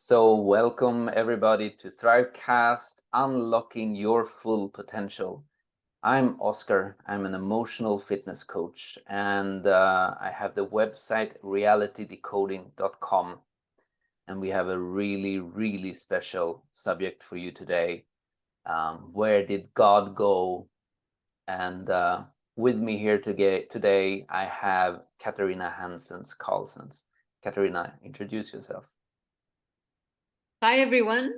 So welcome everybody to Thrivecast, Unlocking Your Full Potential. I'm Oscar. I'm an emotional fitness coach, and I have the website realitydecoding.com. And we have a really special subject for you today. Where did God go? And with me here today, I have Katarina Hanssens Carlssons. Katarina, introduce yourself. Hi everyone,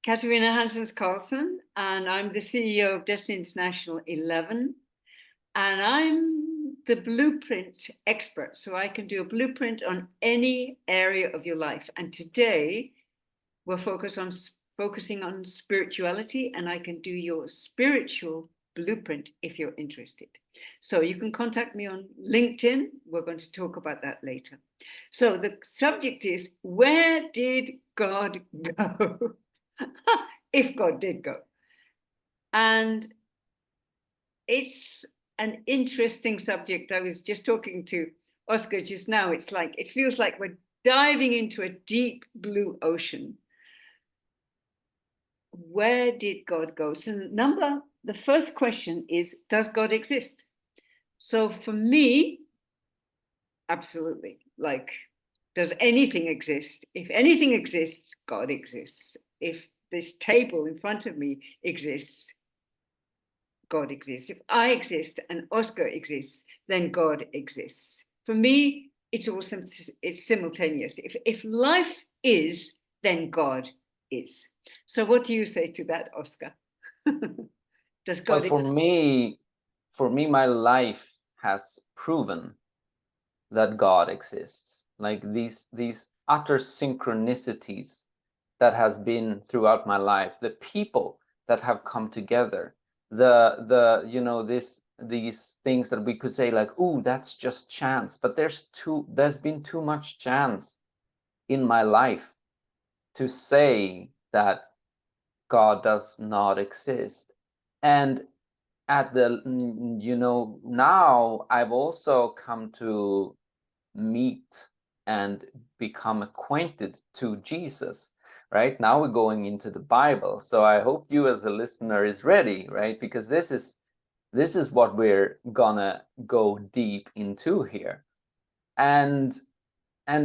Katarina Hanssens Carlsson, and I'm the CEO of Destiny International 11, and I'm the blueprint expert, so I can do a blueprint on any area of your life. And today we're focusing on spirituality, and I can do your spiritual blueprint if you're interested. So you can contact me on LinkedIn. We're going to talk about that later. So the subject is, where did God go? If God did go. And it's an interesting subject. I was just talking to Oscar just now. It feels like we're diving into a deep blue ocean. Where did God go? So the first question is, does God exist? So for me, absolutely. Like, does anything exist? If anything exists, God exists. If this table in front of me exists, God exists. If I exist and Oscar exists, then God exists. For me, it's simultaneous. If life is, then God is. So what do you say to that, Oscar? Does Well, God for exist? me, my life has proven that God exists. Like these utter synchronicities that has been throughout my life, the people that have come together, these things that we could say like, "Ooh, that's just chance," but there's been too much chance in my life to say that God does not exist. And now I've also come to meet and become acquainted to Jesus. Right now we're going into the Bible, so I hope you as a listener is ready, right? Because this is what we're gonna go deep into here. And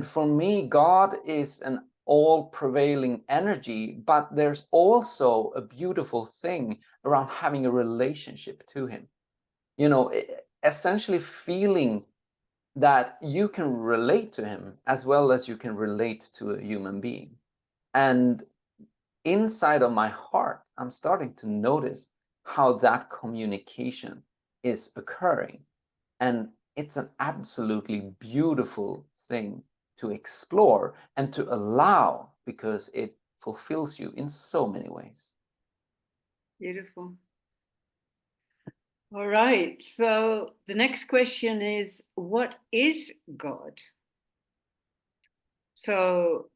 for me, God is an all-prevailing energy, but there's also a beautiful thing around having a relationship to him. Essentially feeling that you can relate to him as well as you can relate to a human being. And inside of my heart, I'm starting to notice how that communication is occurring. And it's an absolutely beautiful thing to explore and to allow, because it fulfills you in so many ways. Beautiful. All right. So the next question is, what is God? So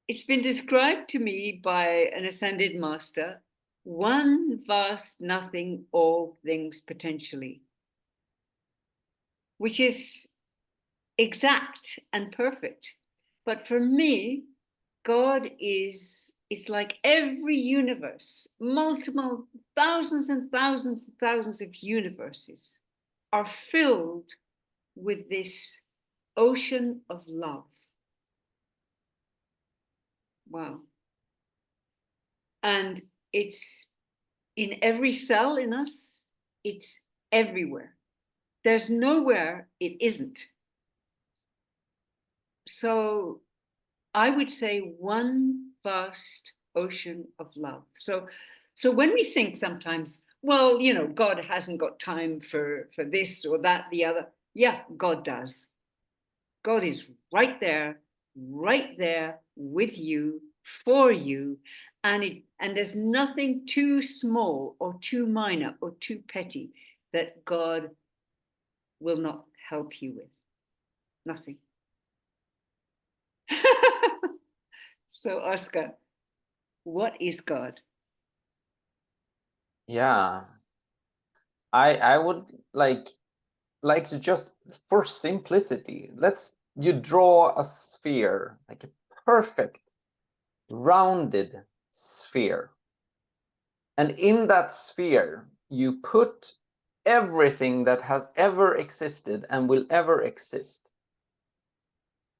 it's been described to me by an ascended master, one vast nothing, all things potentially, which is exact and perfect. But for me, God is, it's like every universe, multiple thousands and thousands and thousands of universes are filled with this ocean of love. Wow. And it's in every cell in us, it's everywhere. There's nowhere it isn't. So I would say one vast ocean of love. So when we think sometimes, well, God hasn't got time for this or that, the other. Yeah, God does. God is right there with you, for you, and there's nothing too small or too minor or too petty that God will not help you with. Nothing. So, Oscar, what is God? Yeah, I would like to, just for simplicity, you draw a sphere, like a perfect rounded sphere. And in that sphere, you put everything that has ever existed and will ever exist.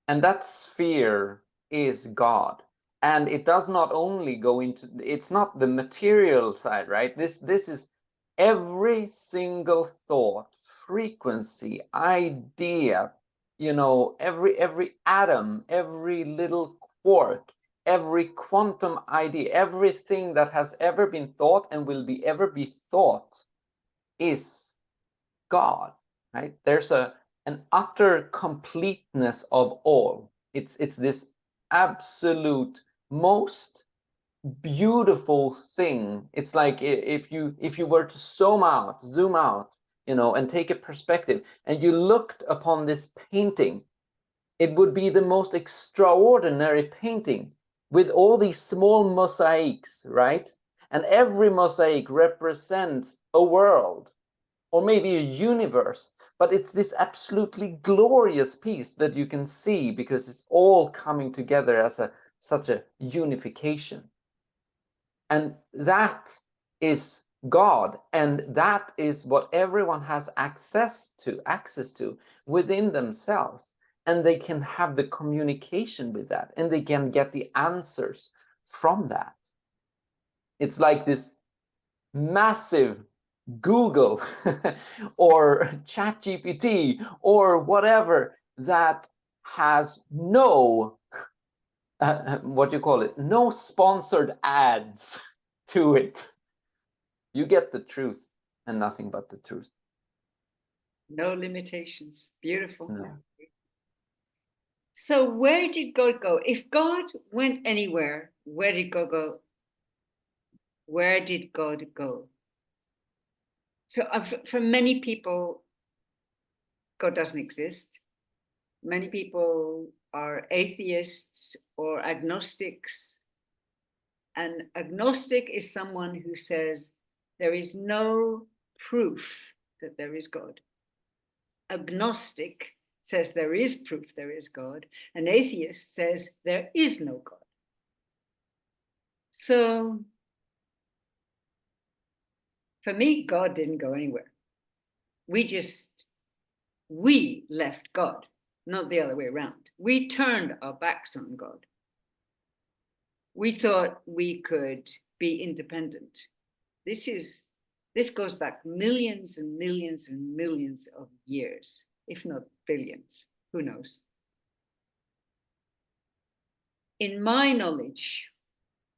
And that sphere is God. And it does not only go into, it's not the material side, right? This is every single thought, frequency, idea, you know, every atom, every little quark, every quantum idea, everything that has ever been thought and will be ever be thought is God, right? There's an utter completeness of all. It's this absolute most beautiful thing. It's like if you were to zoom out, you know, and take a perspective, and you looked upon this painting, it would be the most extraordinary painting with all these small mosaics, right? And every mosaic represents a world or maybe a universe, but it's this absolutely glorious piece that you can see because it's all coming together as such a unification. And that is God, and that is what everyone has access to within themselves. And they can have the communication with that, and they can get the answers from that. It's like this massive Google or ChatGPT or whatever that has no what you call it, no sponsored ads to it. You get the truth and nothing but the truth. No limitations. Beautiful. No. So where did God go? If God went anywhere, where did God go? Where did God go? So for many people, God doesn't exist. Many people are atheists or agnostics. An agnostic is someone who says there is no proof that there is God. Agnostic says there is proof there is God. An atheist says there is no God. So for me, God didn't go anywhere. We left God, not the other way around. We turned our backs on God. We thought we could be independent. This goes back millions and millions and millions of years, if not billions, who knows? In my knowledge,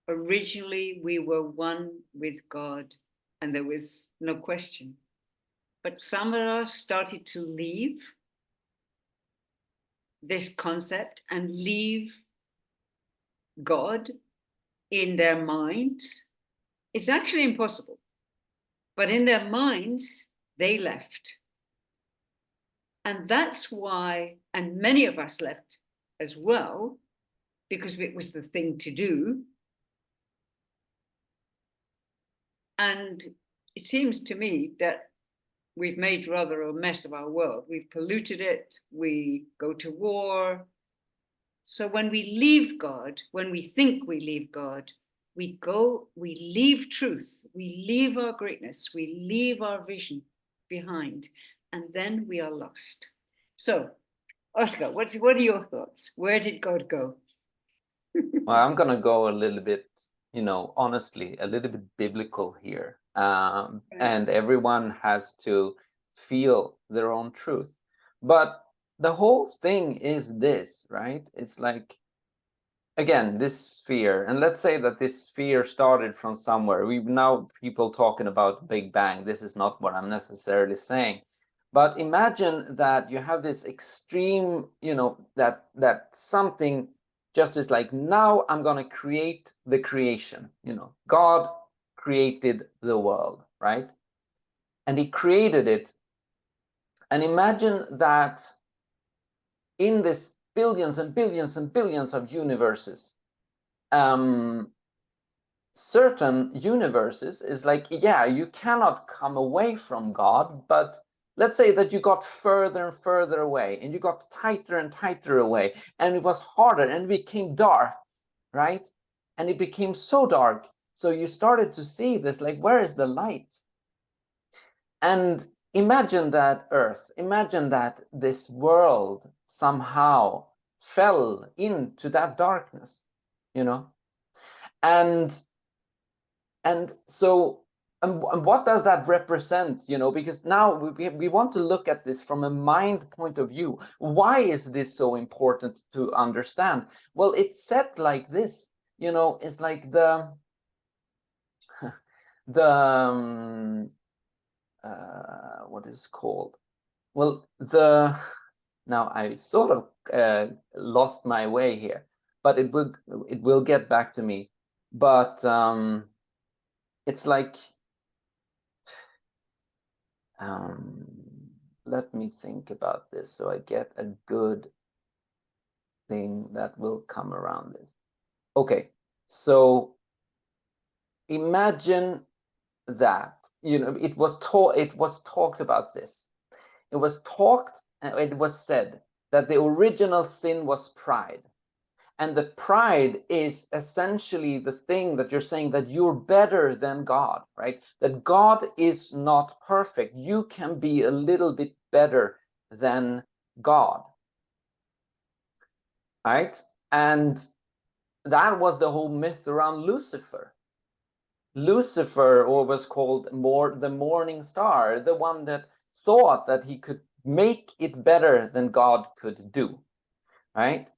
originally we were one with God and there was no question. But some of us started to leave this concept and leave God in their minds. It's actually impossible, but in their minds, they left. And that's why, and many of us left as well, because it was the thing to do. And it seems to me that we've made rather a mess of our world. We've polluted it, we go to war. So when we leave God, when we think we leave God, we leave truth, we leave our greatness, we leave our vision behind, and then we are lost. So, Oscar, what are your thoughts? Where did God go? Well, I'm gonna go a little bit, you know, honestly, a little bit biblical here. And everyone has to feel their own truth. But the whole thing is this, right? It's like, again, this sphere, and let's say that this sphere started from somewhere. We've now people talking about Big Bang. This is not what I'm necessarily saying. But imagine that you have this extreme, you know, that something just is like, now I'm going to create the creation. You know, God created the world, right? And he created it. And imagine that in this billions and billions and billions of universes, certain universes is like, yeah, you cannot come away from God, but let's say that you got further and further away, and you got tighter and tighter away, and it was harder, and it became dark, right? and it became so dark. So you started to see this, like, where is the light? And imagine that Earth, imagine that this world somehow fell into that darkness, you know? And so, and what does that represent, you know? Because now we want to look at this from a mind point of view. Why is this so important to understand? Well, it's set like this, you know, it's like the what is called? Well, now I sort of lost my way here, but it will get back to me. But it's like, let me think about this so I get a good thing that will come around this. Okay, so imagine that, you know, it was talked about this. It was said that the original sin was pride. And the pride is essentially the thing that you're saying that you're better than God, right? That God is not perfect. You can be a little bit better than God, right? And that was the whole myth around Lucifer. Lucifer, or was called the morning star, the one that thought that he could make it better than God could do, right?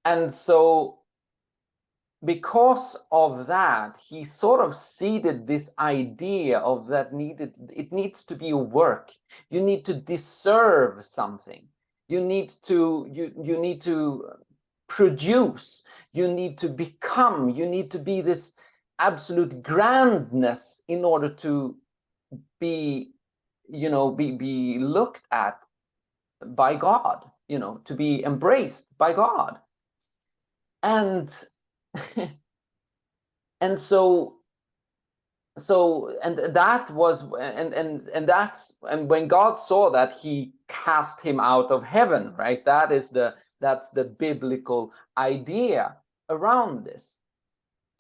And so because of that, he sort of seeded this idea of that it needs to be a work. You need to deserve something. You need to produce. You need to become. You need to be this absolute grandness in order to be, you know, be looked at by God, you know, to be embraced by God. And and so that was, and when God saw that, he cast him out of heaven, right? That's the biblical idea around this.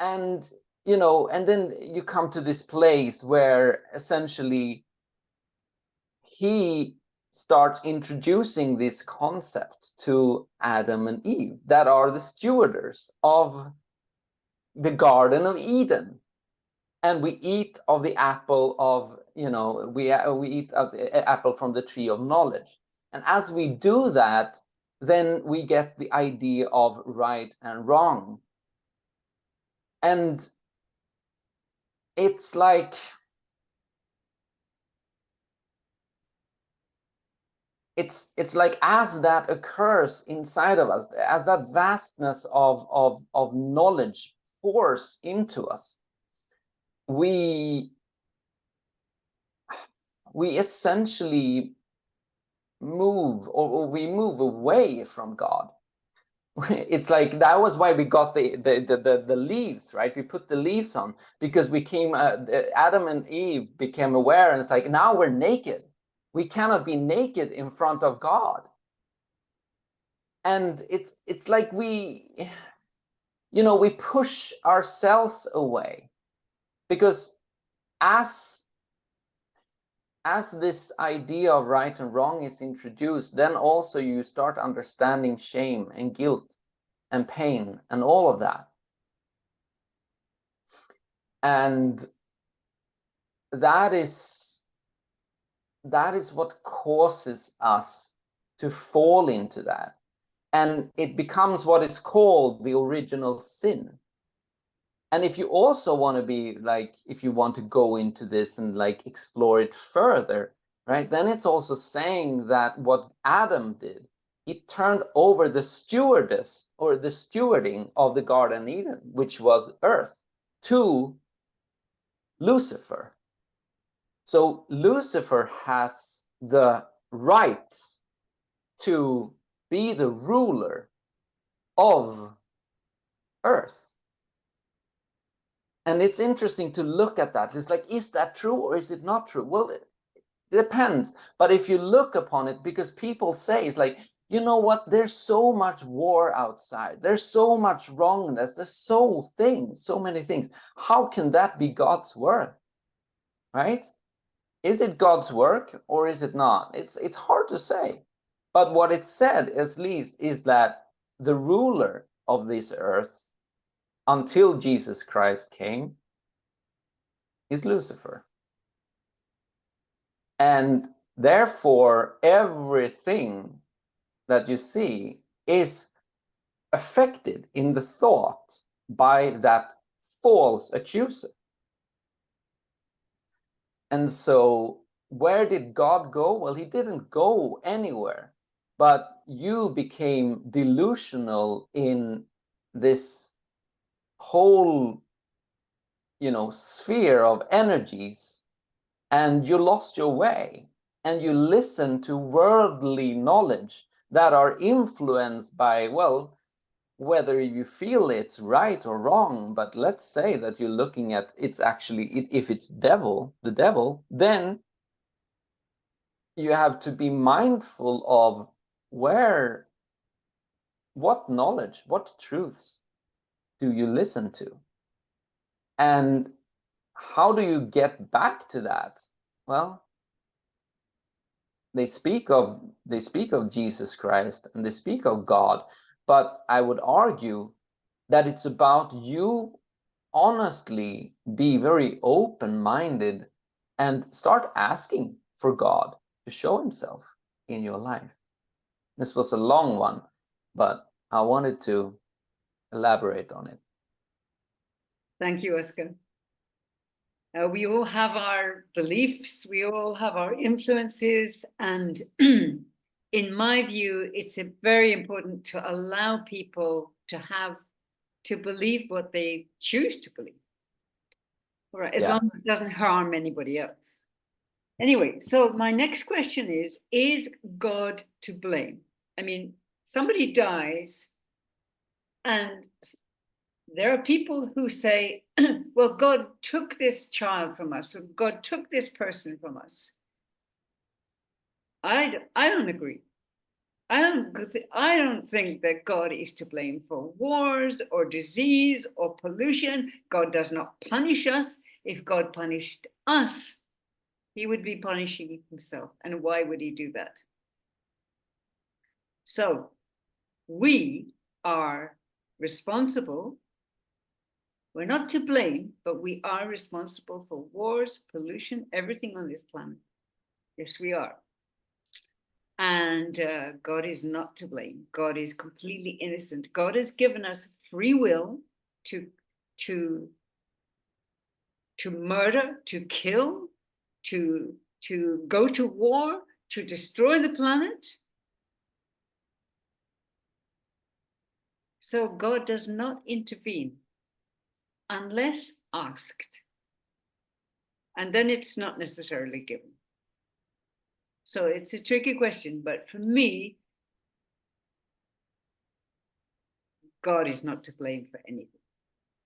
And you know, and then you come to this place where essentially he starts introducing this concept to Adam and Eve, that are the stewarders of the Garden of Eden. And we eat of the apple of, you know, we eat of the apple from the tree of knowledge. And as we do that, then we get the idea of right and wrong. And it's like, it's like, as that occurs inside of us, as that vastness of knowledge pours into us, we essentially move, or we move away from God. It's like, that was why we got the leaves, right? We put the leaves on because we came, Adam and Eve became aware, and it's like, now we're naked. We cannot be naked in front of God. And it's like we, you know, we push ourselves away, because as this idea of right and wrong is introduced, then also you start understanding shame and guilt and pain and all of that. And that is what causes us to fall into that. And it becomes what is called the original sin. And if you also want to be like, if you want to go into this and like explore it further, right, then it's also saying that what Adam did, he turned over the stewardess, or the stewarding of the Garden of Eden, which was earth, to Lucifer. So Lucifer has the right to be the ruler of earth. And it's interesting to look at that. It's like, is that true or is it not true? Well, it depends. But if you look upon it, because people say, it's like, you know what, there's so much war outside, there's so much wrongness, there's so many things. How can that be God's work, right? Is it God's work or is it not? It's hard to say. But what it said, at least, is that the ruler of this earth, until Jesus Christ came, is Lucifer. And therefore, everything that you see is affected in the thought by that false accuser. And so where did God go? Well, he didn't go anywhere, but you became delusional in this whole, sphere of energies, and you lost your way, and you listened to worldly knowledge that are influenced by, well, whether you feel it's right or wrong, but let's say that you're looking at it's actually, if it's the devil, then you have to be mindful of what knowledge, what truths do you listen to? And how do you get back to that? Well, they speak of Jesus Christ and they speak of God, but I would argue that it's about you honestly be very open-minded and start asking for God to show himself in your life. This was a long one, but I wanted to elaborate on it. Thank you, Oscar. We all have our beliefs, we all have our influences, and in my view, it's very important to allow people to believe what they choose to believe. All right, as long as it doesn't harm anybody else. Anyway, so my next question is God to blame? I mean, somebody dies and there are people who say, well, God took this child from us, or God took this person from us. I don't agree. I don't think that God is to blame for wars or disease or pollution. God does not punish us. If God punished us, he would be punishing himself. And why would he do that? So we are responsible. We're not to blame, but we are responsible for wars, pollution, everything on this planet. Yes, we are. And God is not to blame. God is completely innocent. God has given us free will to murder, to kill, to go to war, to destroy the planet. So God does not intervene unless asked. And then it's not necessarily given. So it's a tricky question, but for me, God is not to blame for anything,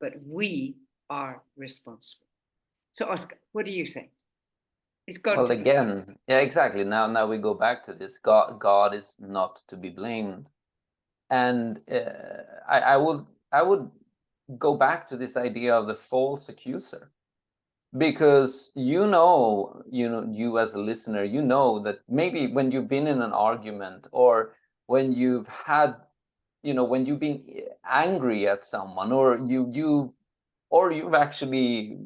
but we are responsible. So Oscar, what do you say? Is God well, again, yeah, exactly. Now we go back to this. God is not to be blamed. And I would go back to this idea of the false accuser, because you as a listener, you know that maybe when you've been in an argument, or when you've had, when you've been angry at someone, or you've actually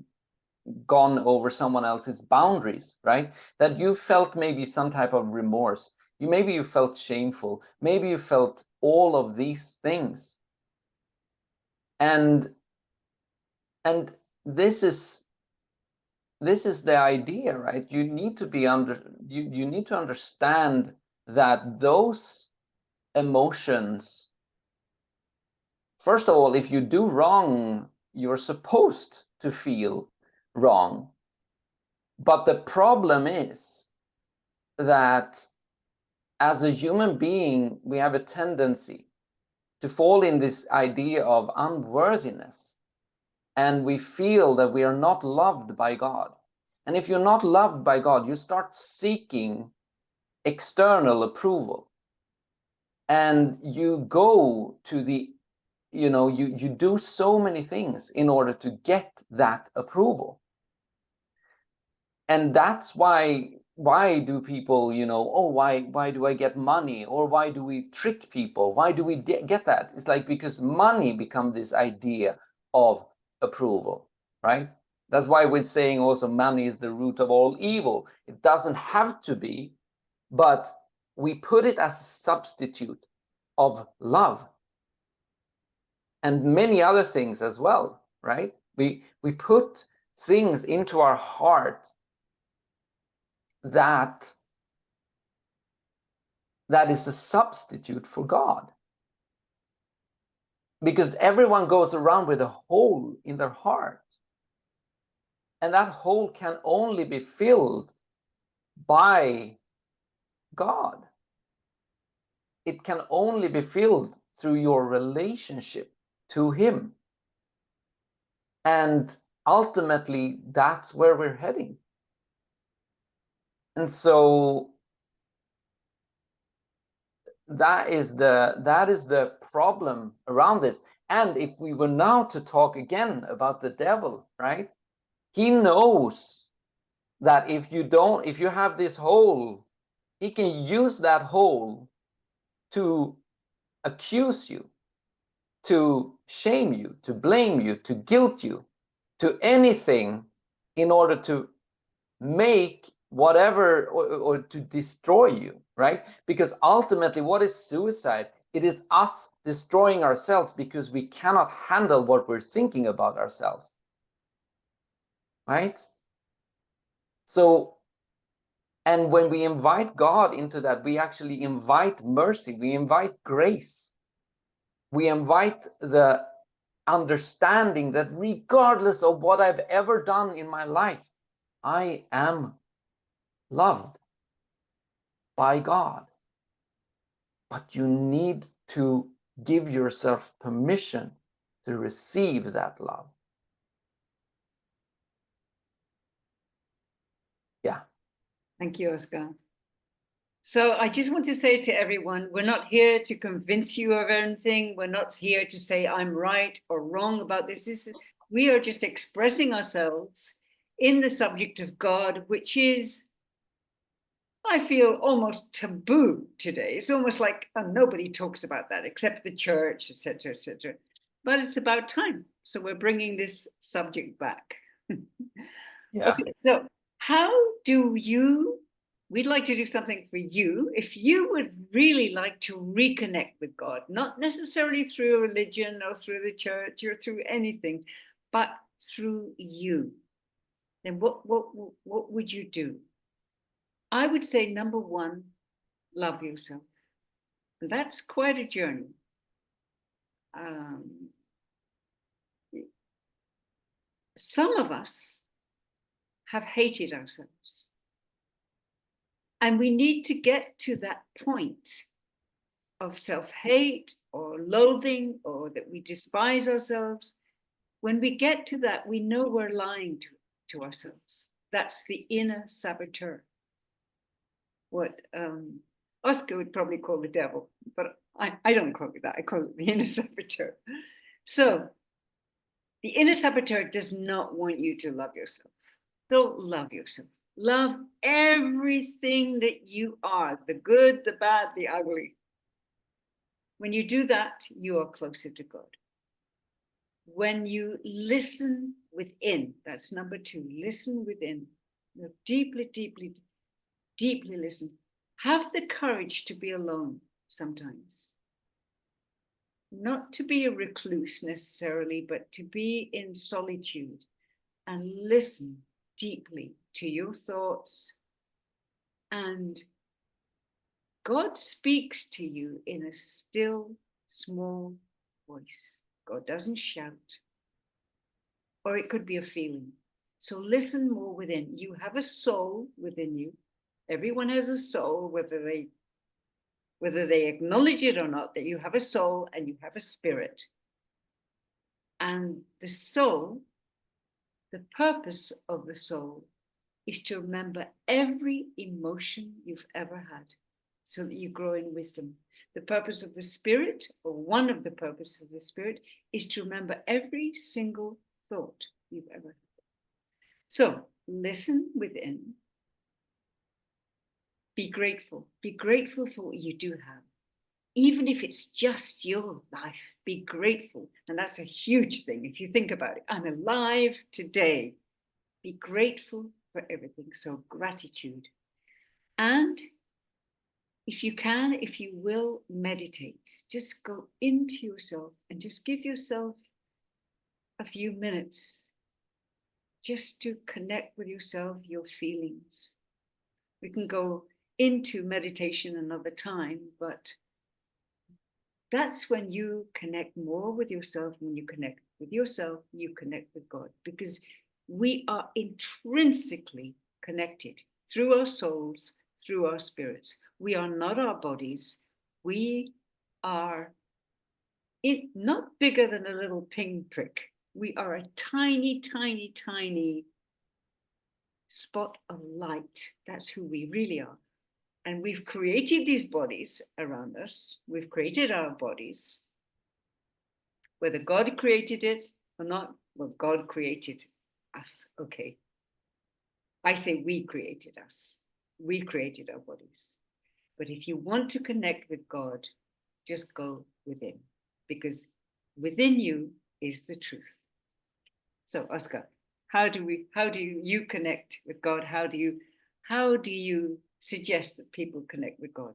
gone over someone else's boundaries, right? That you felt maybe some type of remorse. Maybe you felt shameful. Maybe you felt all of these things. And this is the idea, right? You need to be you need to understand that those emotions, first of all, if you do wrong, you're supposed to feel wrong. But the problem is that as a human being, we have a tendency to fall in this idea of unworthiness. And we feel that we are not loved by God. And if you're not loved by God, you start seeking external approval. and you go to the, you do so many things in order to get that approval. And that's why do people, oh, why do I get money, or why do we trick people, why do we get that? It's like because money becomes this idea of approval, right? That's why we're saying also money is the root of all evil. It doesn't have to be, but we put it as a substitute of love and many other things as well, right? We put things into our heart that is a substitute for God. Because everyone goes around with a hole in their heart. And that hole can only be filled by God. It can only be filled through your relationship to Him. And ultimately, that's where we're heading. And so that is the problem around this. And if we were now to talk again about the devil, right? He knows that if you have this hole, he can use that hole to accuse you, to shame you, to blame you, to guilt you, to anything in order to make whatever, or to destroy you, right? Because ultimately, what is suicide? It is us destroying ourselves because we cannot handle what we're thinking about ourselves, right? So, and when we invite God into that, we actually invite mercy, we invite grace, we invite the understanding that regardless of what I've ever done in my life, I am loved by God. But you need to give yourself permission to receive that love. Yeah. Thank you, Oscar. So I just want to say to everyone, we're not here to convince you of anything. We're not here to say I'm right or wrong about this. We are just expressing ourselves in the subject of God, which is, I feel, almost taboo today. It's almost like nobody talks about that except the church, etc., etc. But it's about time. So we're bringing this subject back. Yeah. Okay, so how do you, we'd like to do something for you. If you would really like to reconnect with God, not necessarily through religion or through the church or through anything, but through you, then what would you do? I would say, number one, love yourself. And that's quite a journey. Some of us have hated ourselves. And we need to get to that point of self-hate or loathing, or that we despise ourselves. When we get to that, we know we're lying to ourselves. That's the inner saboteur. What Oscar would probably call the devil, but I don't call it that. I call it the inner saboteur. So the inner saboteur does not want you to love yourself. Don't love yourself. Love everything that you are, the good, the bad, the ugly. When you do that, you are closer to God. When you listen within, that's number two, listen within. You deeply, deeply, deeply listen. Have the courage to be alone sometimes. Not to be a recluse necessarily, but to be in solitude and listen deeply to your thoughts. And God speaks to you in a still, small voice. God doesn't shout. Or it could be a feeling. So listen more within. You have a soul within you. Everyone has a soul, whether they acknowledge it or not, that you have a soul and you have a spirit. And the soul, the purpose of the soul is to remember every emotion you've ever had so that you grow in wisdom. The purpose of the Spirit, or one of the purposes of the Spirit, is to remember every single thought you've ever had. So listen within. Be grateful. Be grateful for what you do have. Even if it's just your life, be grateful. And that's a huge thing. If you think about it, I'm alive today. Be grateful for everything. So gratitude. And if you can, if you will, meditate. Just go into yourself and just give yourself a few minutes just to connect with yourself, your feelings. We can go into meditation another time, but that's when you connect more with yourself. When you connect with yourself, you connect with God, because we are intrinsically connected through our souls, through our spirits. We are not our bodies. We are not bigger than a little pinprick. We are a tiny, tiny, tiny spot of light. That's who we really are. And we've created these bodies around us. We've created our bodies. Whether God created it or not, well, God created us. Okay. I say we created us. We created our bodies. But if you want to connect with God, just go within, because within you is the truth. So, Oscar, how do you connect with God? How do you suggest that people connect with God?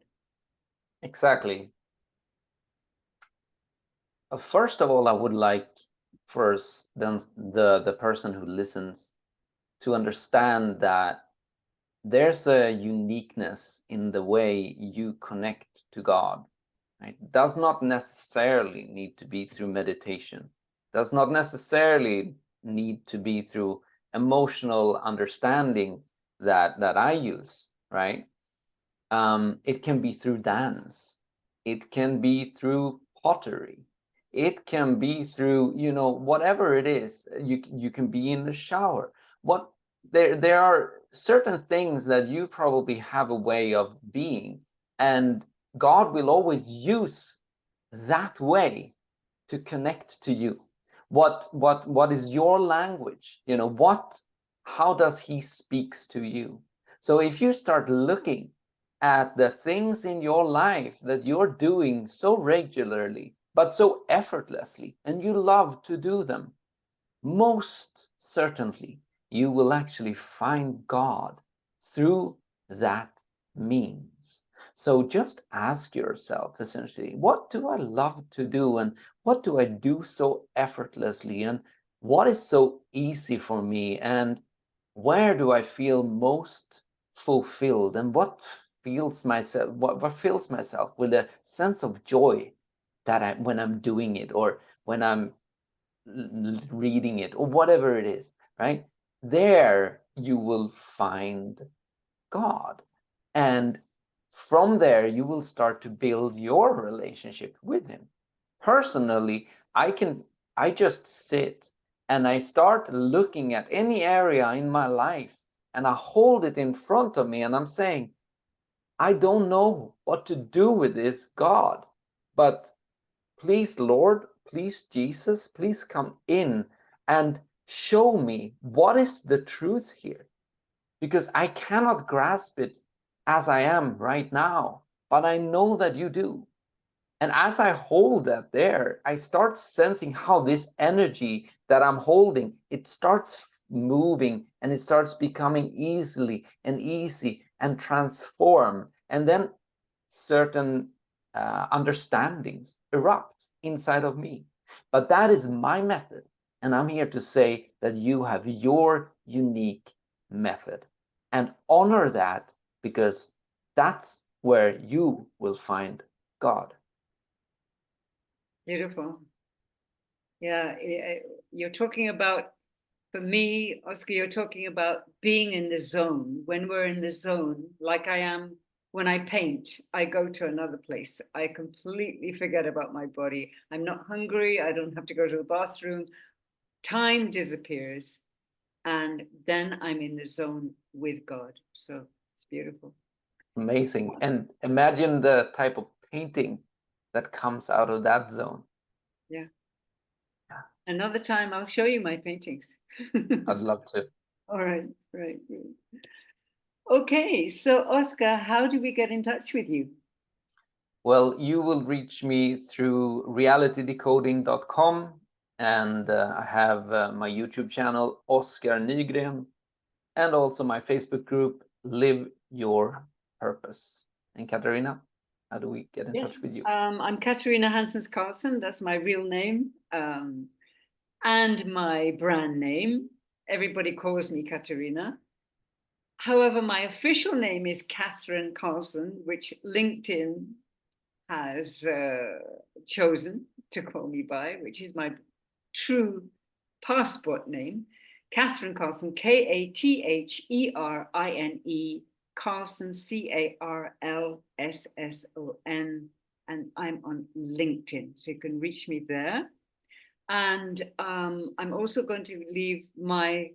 Exactly. First of all, I would like first then the person who listens to understand that there's a uniqueness in the way you connect to God. Right? It does not necessarily need to be through meditation. Does not necessarily need to be through emotional understanding that I use, right? It can be through dance. It can be through pottery. It can be through, whatever it is. You can be in the shower. There are certain things that you probably have a way of being, and God will always use that way to connect to you. What is your language? How does he speaks to you? So if you start looking at the things in your life that you're doing so regularly, but so effortlessly, and you love to do them, most certainly you will actually find God through that means. So just ask yourself, essentially, what do I love to do, and what do I do so effortlessly, and what is so easy for me, and where do I feel most fulfilled, and what fills myself with a sense of joy when I'm doing it, or when I'm reading it, or whatever it is, right? There you will find God. And from there, you will start to build your relationship with him. Personally, I just sit and I start looking at any area in my life, and I hold it in front of me, and I'm saying, I don't know what to do with this, God, but please, Lord, please, Jesus, please come in and show me what is the truth here, because I cannot grasp it as I am right now, but I know that you do. And as I hold that there, I start sensing how this energy that I'm holding, it starts moving, and it starts becoming easy and transform. And then certain understandings erupt inside of me. But that is my method. And I'm here to say that you have your unique method, and honor that, because that's where you will find God. Beautiful. Yeah, you're talking about, for me, Oscar, you're talking about being in the zone. When we're in the zone, like I am when I paint, I go to another place. I completely forget about my body. I'm not hungry. I don't have to go to the bathroom. Time disappears. And then I'm in the zone with God. So it's beautiful. Amazing. And imagine the type of painting that comes out of that zone. Yeah. Yeah. Another time I'll show you my paintings. I'd love to. All right, right. Okay, so Oscar, how do we get in touch with you? Well, you will reach me through realitydecoding.com, and I have my YouTube channel, Oscar Nygren, and also my Facebook group, Live Your Purpose. And Katarina, how do we get in touch with you? I'm Katarina Hanssens Carlsson. That's my real name and my brand name. Everybody calls me Katarina. However, my official name is Catherine Carlsson, which LinkedIn has chosen to call me by, which is my true passport name, Catherine Carlsson, Katherine, Carlsson, Carlsson, and I'm on LinkedIn, so you can reach me there. And I'm also going to leave my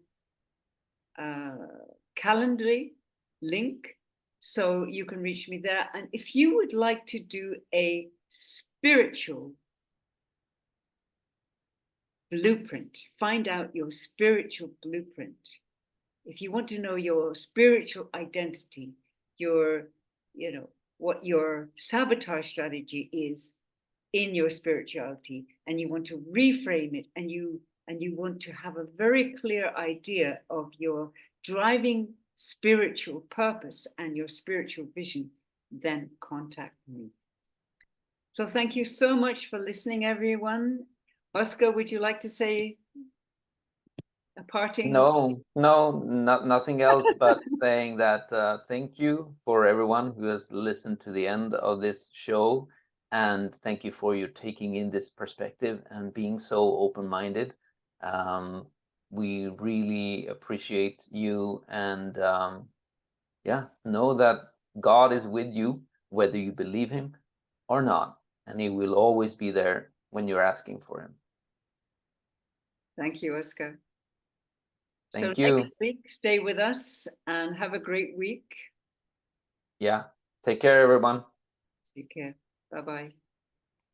Calendly link so you can reach me there. And if you would like to do a spiritual blueprint, find out your spiritual blueprint. If you want to know your spiritual identity, what your sabotage strategy is in your spirituality, and you want to reframe it, and you want to have a very clear idea of your driving spiritual purpose and your spiritual vision, then contact me. So thank you so much for listening, everyone. Oscar, would you like to say a parting? No, nothing else but saying that thank you for everyone who has listened to the end of this show, and thank you for you taking in this perspective and being so open-minded. We really appreciate you, and yeah, know that God is with you, whether you believe him or not, and he will always be there when you're asking for him. Thank you, Oscar. Thank So you. next week, stay with us and have a great week. Yeah. Take care, everyone. Take care. Bye-bye.